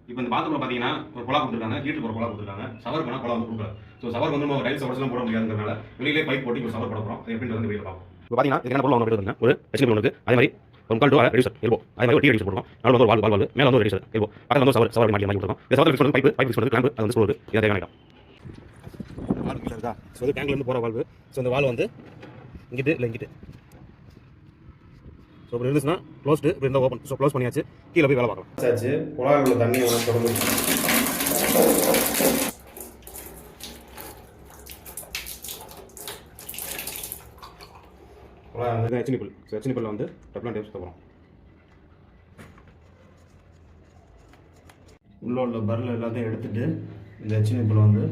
இப்போ இந்த பாத்ரூம்ல பார்த்தீங்கன்னா ஒரு குழா கொடுத்துருக்காங்க, ஹீட்டர் ஒரு குழா கொடுத்துருக்காங்க, ஷவர் பண்ணால் குழா வந்து கொடுக்கல. ஸோ ஷவர் வந்து நம்ம டைல்ஸ் ஷவர்ஸ்லாம் போட முடியாதுங்கிறனால வெளியிலே பைப் போட்டு இப்போ ஷவர் போட போகிறோம். அது எப்படின்னு வந்து வெளியில் பார்ப்போம். இப்போ பார்த்தீங்கன்னா இதுக்கு என்ன பொருள் ஒன்று எடுத்துருங்க. ஒரு HDPE ஒன்று இருக்குது. அதே மாதிரி ஒரு கால் டூ ரெடியூசர் எல்போ, அதே மாதிரி ஒரு டீ ரெடியூசர் போடுறோம். நடுவில் வந்து ஒரு வால்வு, மேலே வந்து ஒரு ரெடியூசர் எல்போ, பக்கத்தில் வந்து ஷவர் ஷவர் மாட்டி கொடுத்துருக்கோம். இந்த ஷவர் ஃபிக்ஸ் பண்ணி பைப் ஃபிக்ஸ் பண்ணி கிளாம்பு அது வந்து ஸ்க்ரூ இதை தேவையான இடம். வால்வு கீழே இருக்கா? ஸோ இது டேங்க்லேருந்து போகிற வால்வு. ஸோ இந்த வால்வு வந்து இங்கிட்டு இல்லை இங்கிட்டு. ஸோ இப்படி இருந்துச்சுன்னா க்ளோஸ்டு, இப்படி இருந்தால் ஓப்பன். ஸோ க்ளோஸ் பண்ணியாச்சு. கீழே போய் வேலை பார்க்கலாம். ஆச்சு குழாயில் உள்ள தண்ணி தொடர்ந்து குழாய் வந்து HDPE. ஸோ HDPE வந்து டப்ளான் டேப் சுற்ற போகிறோம். உள்ள உள்ள பர்ல எல்லாத்தையும் எடுத்துட்டு இந்த HDPE வந்து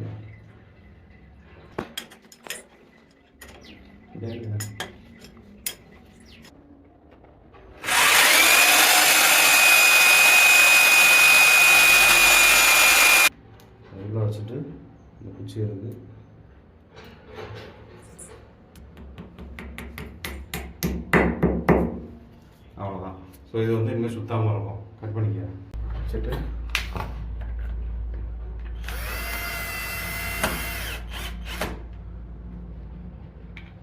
உள்ள வச்சுட்டு இந்த குச்சி இருக்கு அவ்வளோதான். ஸோ இது வந்து இனிமேல் சுத்தாமல் இருக்கும். கட் பண்ணிக்க வச்சுட்டு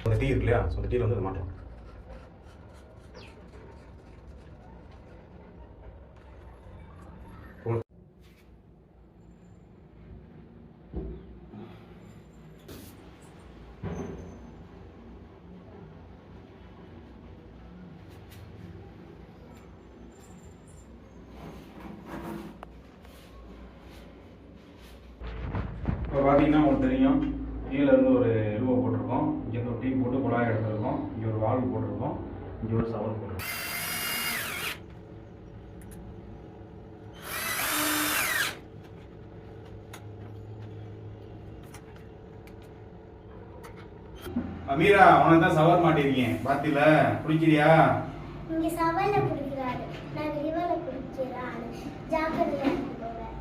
அந்த டீ இருக்கு இல்லையா? ஸோ அந்த டீயில் வந்து அதை மாட்டோம். இப்போ பார்த்தீங்கன்னா உங்களுக்கு தெரியும், கீழே இருந்து ஒரு எலுவை போட்டிருக்கோம், இங்கே ஒரு டீ போட்டு குழாய் எடுத்துருக்கோம், இங்கே ஒரு வால்வு போட்டிருக்கோம், இங்கே ஒரு ஷவர் போட்டிருக்கோம். அமீரா, உனக்கு தான் ஷவர் மாட்டிருக்கீங்க பாத்தில, குடிக்கிறியா? இங்க ஷவர்ல குடிக்கிறாரு, நான் ரிவர்ல குடிக்கிறாரு. ஜாக்கிரதையா போவேன்.